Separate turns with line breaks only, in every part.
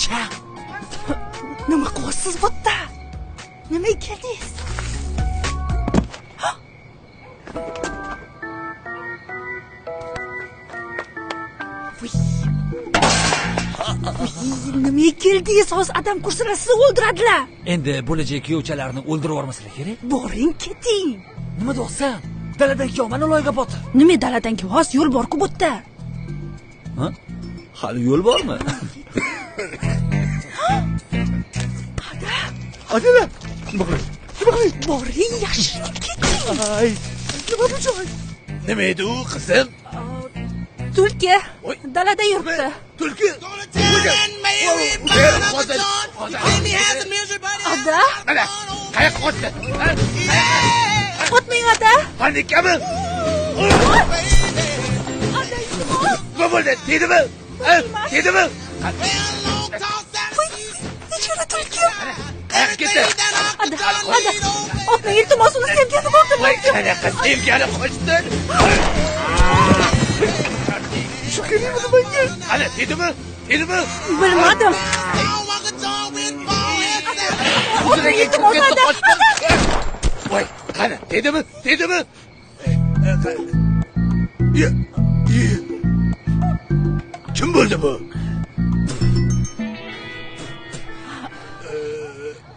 Pocha.
Nima qilyapsiz bu yerda? Nimaga keldingiz? Nimaga keldingiz? Hozir adam kursilar sizni o'ldiradilar.
Endi bo'lajak kuyovchalarni o'ldirib yormaslar kerak.
Boring, keting.
Nima deyapsan? Daladan kiyomani loyga botir.
Nima daladan ki? Hozir yo'l bor-ku bu yerda.
Ha? Hali yo'l bormi?
Adalar.
Boring, yashirinib keting.
Ay. Nima bu joy?
Nima edi u qizim?
Tulki dalada yuribdi.
Tulki.
Ada,
Mana, qayoqqa qochdi?
o'tmang ada.
Panikami?
Ada, iltimos.
Nima bo'ldi? Tegdimi? Tegdimi?
Nechara tulki?
Qayoqqa ketdi?
Ada, o'tmang, iltimos, uni sevgani bo'ldi.
Voy, qanaqa sevgani qochdi? Shu kerakmi menga? Ana, tegdimi? Tegdimi?
Bilmadim. O'tmang, iltimos, ada.
Voy, qani, tegdimi? Tegdimi? Kim bo'ldi bu?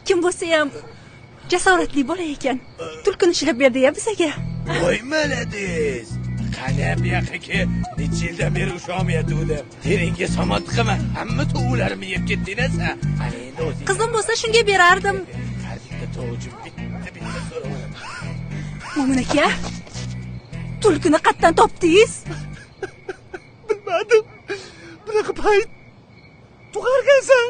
Kim bo'lsa ham jasoratli bola ekan. Tulkini ishlab berdi-ya bizaga.
Voy, malades. Qani bu yoqqa necha yildan beri usholmayotgandim. Teringga somon tiqima, hamma tovuqlarimni yeb ketdingiz-a. Qani endi o'zing.
Qizim bo'lsa shunga berardim.
Qarzingda tovuqchim bitta so'radim.
Mo'min aka, tulkini qayerdan topdingiz?
Bilmadim. Bunaqa payt tug'argansan.